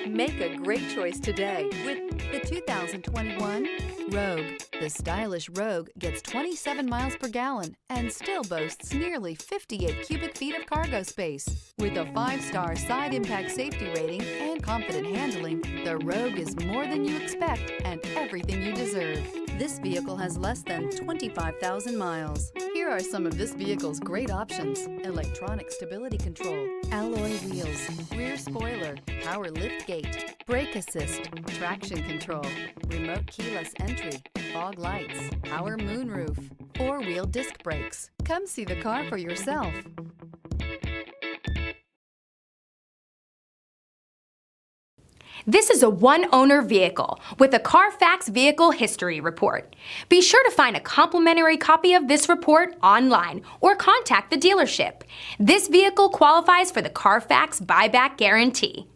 Make a great choice today with the 2021 Rogue. The stylish Rogue gets 27 miles per gallon and still boasts nearly 58 cubic feet of cargo space. With a 5-star side impact safety rating and confident handling, the Rogue is more than you expect and everything you deserve. This vehicle has less than 25,000 miles. Here are some of this vehicle's great options: electronic stability control, alloy wheels, rear spoiler, power lift gate, brake assist, traction control, remote keyless entry, fog lights, power moonroof, 4-wheel disc brakes. Come see the car for yourself. This is a one-owner vehicle with a Carfax Vehicle History Report. Be sure to find a complimentary copy of this report online or contact the dealership. This vehicle qualifies for the Carfax Buyback Guarantee.